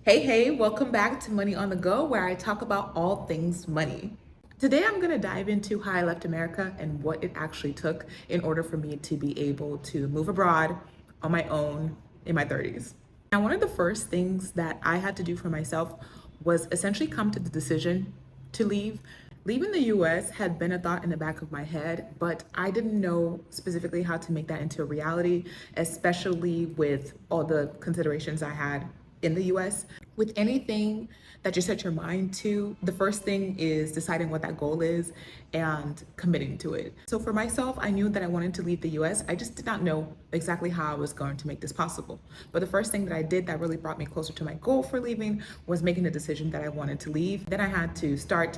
Hey, welcome back to Money on the Go, where I talk about all things money. Today, I'm going to dive into how I left America and what it actually took in order for me to be able to move abroad on my own in my 30s. Now, one of the first things that I had to do for myself was essentially come to the decision to leave. Leaving the US had been a thought in the back of my head, but I didn't know specifically how to make that into a reality, especially with all the considerations I had in the US. With anything that you set your mind to, the first thing is deciding what that goal is and committing to it. So for myself, I knew that I wanted to leave the US. I just did not know exactly how I was going to make this possible. But the first thing that I did that really brought me closer to my goal for leaving was making the decision that I wanted to leave. Then I had to start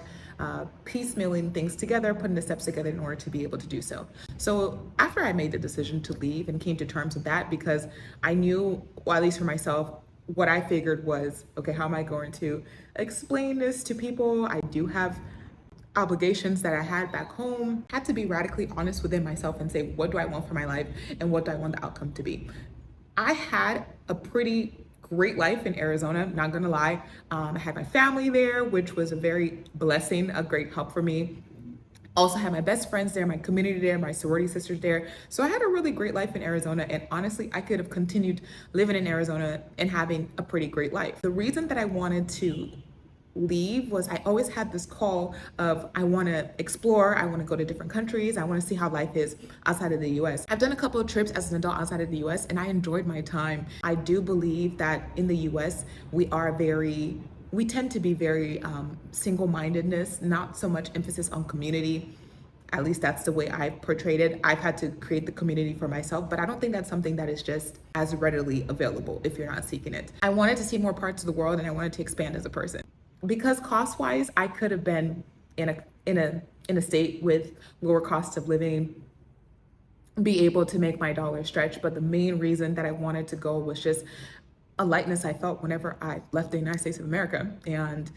piecemealing things together, putting the steps together in order to be able to do so. So after I made the decision to leave and came to terms with that, because I knew, well, at least for myself, what I figured was, okay, how am I going to explain this to people? I do have obligations that I had back home. I had to be radically honest within myself and say, what do I want for my life and what do I want the outcome to be? I had a pretty great life in Arizona, not gonna lie. I had my family there, which was a very blessing, a great help for me. Also had my best friends there, my community there, my sorority sisters there. So I had a really great life in Arizona, and honestly, I could have continued living in Arizona and having a pretty great life. The reason that I wanted to leave was I always had this call of I want to explore, I want to go to different countries, I want to see how life is outside of the US. I've done a couple of trips as an adult outside of the US and I enjoyed my time. I do believe that in the US we tend to be very single-mindedness, not so much emphasis on community. At least that's the way I've portrayed it. I've had to create the community for myself, but I don't think that's something that is just as readily available if you're not seeking it. I wanted to see more parts of the world and I wanted to expand as a person. Because cost-wise, I could have been in a state with lower cost of living, be able to make my dollar stretch. But the main reason that I wanted to go was just a lightness I felt whenever I left the United States of America. And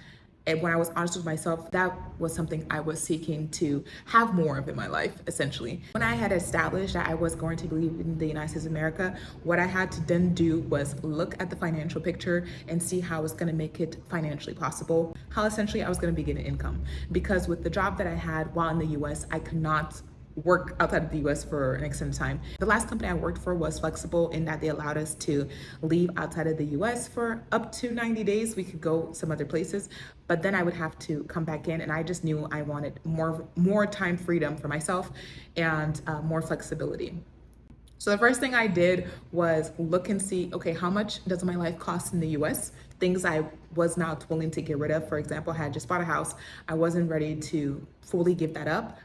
when I was honest with myself, that was something I was seeking to have more of in my life, essentially. When I had established that I was going to be leaving the United States of America, what I had to then do was look at the financial picture and see how I was going to make it financially possible, how essentially I was going to be getting income. Because with the job that I had while in the US, I could not work outside of the US for an extended time. The last company I worked for was flexible in that they allowed us to leave outside of the US for up to 90 days. We could go some other places, but then I would have to come back in and I just knew I wanted more time freedom for myself and more flexibility. So the first thing I did was look and see, okay, how much does my life cost in the US? Things I was not willing to get rid of. For example, I had just bought a house. I wasn't ready to fully give that up.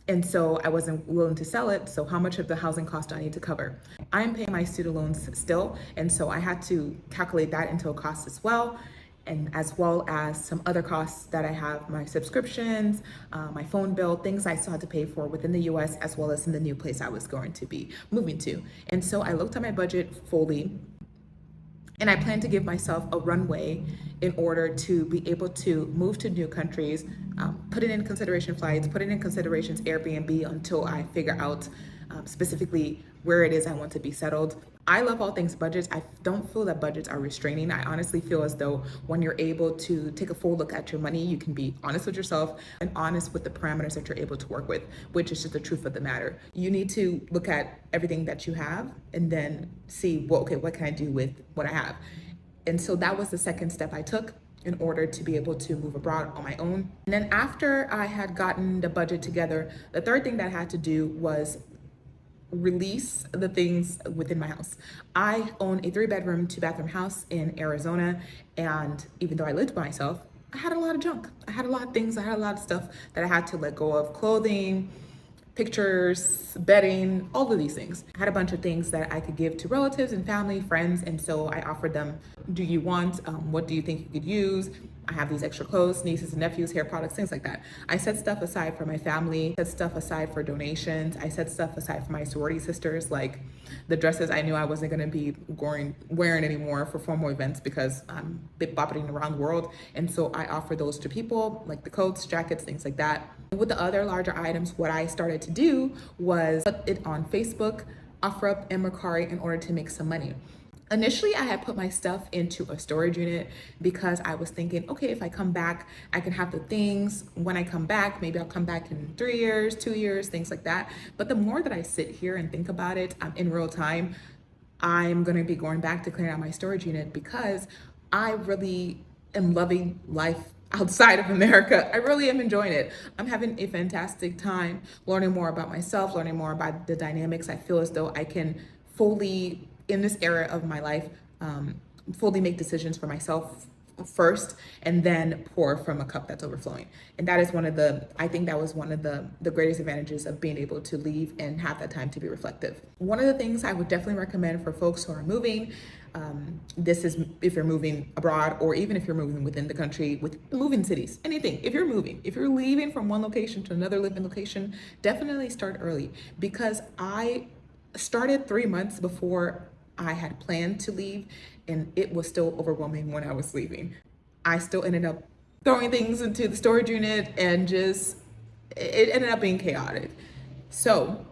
And so I wasn't willing to sell it. So how much of the housing cost do I need to cover? I'm paying my student loans still. And so I had to calculate that into a cost as well. And as well as some other costs that I have, my subscriptions, my phone bill, things I still had to pay for within the US as well as in the new place I was going to be moving to. And so I looked at my budget fully and I plan to give myself a runway in order to be able to move to new countries, put it in consideration flights, put it in considerations Airbnb until I figure out specifically where it is I want to be settled. I love all things budgets. I don't feel that budgets are restraining. I honestly feel as though when you're able to take a full look at your money, you can be honest with yourself and honest with the parameters that you're able to work with, which is just the truth of the matter. You need to look at everything that you have and then see, well, okay, what can I do with what I have? And so that was the second step I took in order to be able to move abroad on my own. And then after I had gotten the budget together, the third thing that I had to do was release the things within my house. I own a 3-bedroom, 2-bathroom house in Arizona. And even though I lived by myself, I had a lot of junk. I had a lot of things. I had a lot of stuff that I had to let go of: clothing, pictures, bedding, all of these things. I had a bunch of things that I could give to relatives and family, friends, and so I offered them, do you want, what do you think you could use? I have these extra clothes, nieces and nephews, hair products, things like that. I set stuff aside for my family, set stuff aside for donations. I set stuff aside for my sorority sisters, like the dresses I knew I wasn't gonna be wearing anymore for formal events because I'm bit bopping around the world. And so I offer those to people, like the coats, jackets, things like that. With the other larger items, what I started to do was put it on Facebook, offer up in Mercari in order to make some money. Initially, I had put my stuff into a storage unit because I was thinking, okay, if I come back, I can have the things when I come back. Maybe I'll come back in 3 years, 2 years, things like that. But the more that I sit here and think about it, in real time, I'm going to be going back to clearing out my storage unit because I really am loving life outside of America. I really am enjoying it. I'm having a fantastic time learning more about myself, learning more about the dynamics. I feel as though I can fully, in this era of my life, fully make decisions for myself first and then pour from a cup that's overflowing. And that is one of the, I think that was one of the greatest advantages of being able to leave and have that time to be reflective. One of the things I would definitely recommend for folks who are moving, this is if you're moving abroad or even if you're moving within the country, with moving cities, anything. If you're moving, if you're leaving from one location to another living location, definitely start early, because I started 3 months before I had planned to leave, and it was still overwhelming when I was leaving. I still ended up throwing things into the storage unit and just, it ended up being chaotic. So,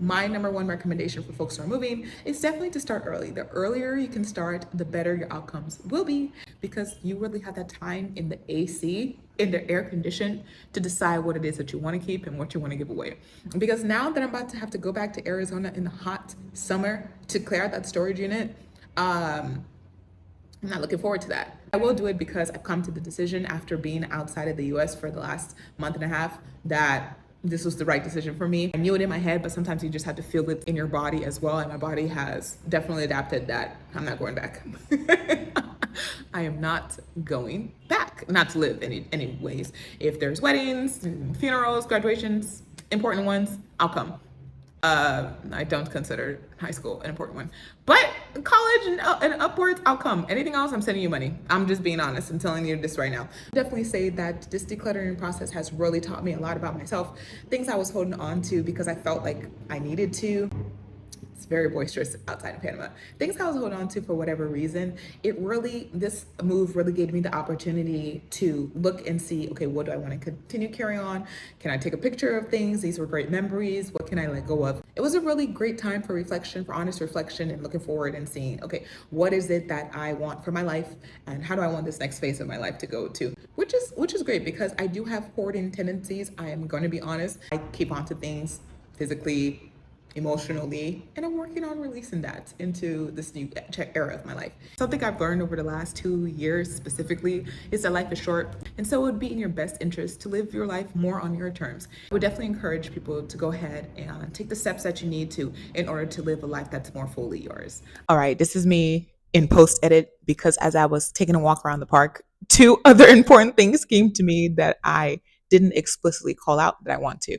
my number one recommendation for folks who are moving is definitely to start early. The earlier you can start, the better your outcomes will be, because you really have that time in the AC, in the air condition, to decide what it is that you want to keep and what you want to give away. Because now that I'm about to have to go back to Arizona in the hot summer to clear out that storage unit, I'm not looking forward to that. I will do it because I've come to the decision after being outside of the US for the last month and a half that this was the right decision for me. I knew it in my head, but sometimes you just have to feel it in your body as well. And my body has definitely adapted that I'm not going back. I am not going back, not to live anyways. If there's weddings, funerals, graduations, important ones, I'll come. I don't consider high school an important one, but college and upwards, I'll come. Anything else, I'm sending you money. I'm just being honest. I'm telling you this right now. Definitely say that this decluttering process has really taught me a lot about myself. Things I was holding on to because I felt like I needed to. It's very boisterous outside of Panama. Things I was holding on to for whatever reason, this move really gave me the opportunity to look and see, okay, what do I want to continue carrying on? Can I take a picture of things? These were great memories. What can I let go of? It was a really great time for reflection, for honest reflection, and looking forward and seeing, okay, what is it that I want for my life, and how do I want this next phase of my life to go to? Which is great, because I do have hoarding tendencies. I am going to be honest. I keep on to things physically, emotionally, and I'm working on releasing that into this new era of my life. Something I've learned over the last 2 years specifically is that life is short, and so it would be in your best interest to live your life more on your terms. I would definitely encourage people to go ahead and take the steps that you need to in order to live a life that's more fully yours. All right, this is me in post edit, because as I was taking a walk around the park, two other important things came to me that I didn't explicitly call out that I want to.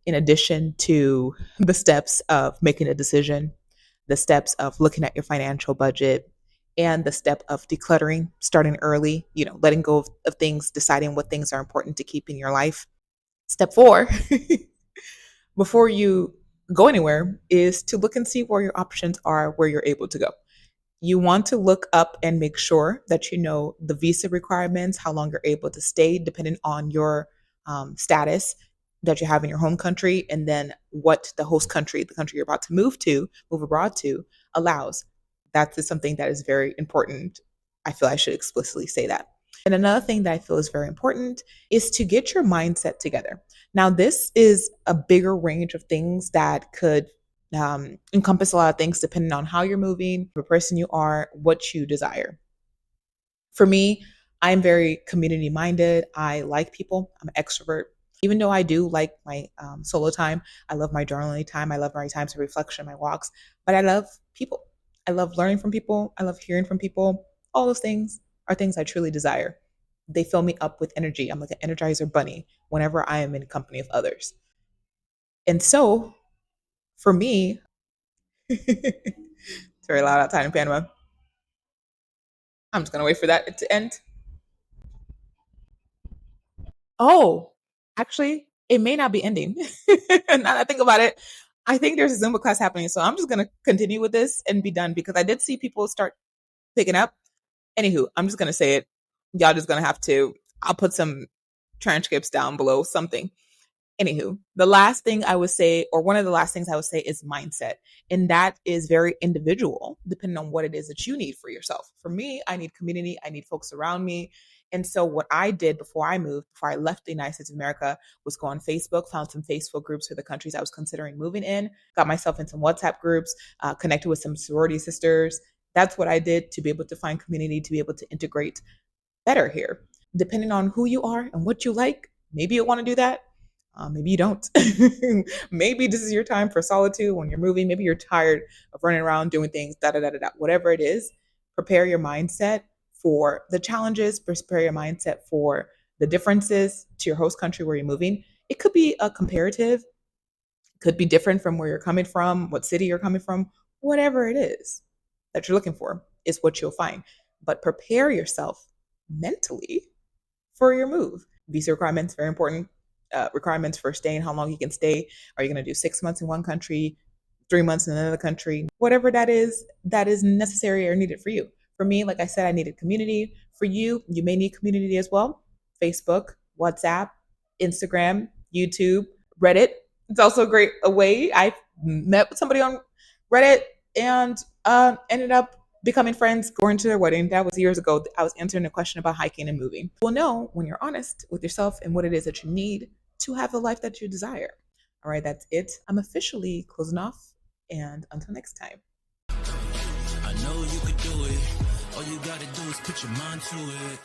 In addition to the steps of making a decision, the steps of looking at your financial budget, and the step of decluttering, starting early, letting go of things, deciding what things are important to keep in your life. Step four, before you go anywhere, is to look and see where your options are, where you're able to go. You want to look up and make sure that you know the visa requirements, how long you're able to stay, depending on your status that you have in your home country, and then what the host country, the country you're about to move abroad to, allows. That is something that is very important. I feel I should explicitly say that. And another thing that I feel is very important is to get your mindset together. Now, this is a bigger range of things that could encompass a lot of things depending on how you're moving, the person you are, what you desire. For me, I'm very community minded. I like people. I'm an extrovert. Even though I do like my solo time, I love my journaling time. I love my times of reflection, my walks, but I love people. I love learning from people. I love hearing from people. All those things are things I truly desire. They fill me up with energy. I'm like an energizer bunny whenever I am in company of others. And so for me, it's very loud outside in Panama. I'm just gonna wait for that to end. Oh, actually, it may not be ending. Now that I think about it, I think there's a Zumba class happening, so I'm just gonna continue with this and be done, because I did see people start picking up. Anywho, I'm just gonna say it. Y'all just gonna have to. I'll put some transcripts down below, something. Anywho, the last thing I would say, or one of the last things I would say, is mindset. And that is very individual, depending on what it is that you need for yourself. For me, I need community, I need folks around me. And so, what I did before I moved, before I left the United States of America, was go on Facebook, found some Facebook groups for the countries I was considering moving in, got myself in some WhatsApp groups, connected with some sorority sisters. That's what I did to be able to find community, to be able to integrate better here. Depending on who you are and what you like, maybe you want to do that. Maybe you don't. Maybe this is your time for solitude when you're moving. Maybe you're tired of running around doing things, da da da da da. Whatever it is, prepare your mindset for the challenges, prepare your mindset for the differences to your host country where you're moving. It could be a comparative, could be different from where you're coming from, what city you're coming from, whatever it is that you're looking for is what you'll find. But prepare yourself mentally for your move. Visa requirements, very important. Requirements for staying, how long you can stay. Are you going to do 6 months in one country, 3 months in another country? Whatever that is necessary or needed for you. For me, like I said, I needed community. For you, you may need community as well. Facebook, WhatsApp, Instagram, YouTube, Reddit. It's also a way. I met with somebody on Reddit and ended up becoming friends, going to their wedding. That was years ago. I was answering a question about hiking and moving. You'll know when you're honest with yourself and what it is that you need to have the life that you desire. All right, that's it. I'm officially closing off, and until next time. I know you could do it. All you gotta do is put your mind to it.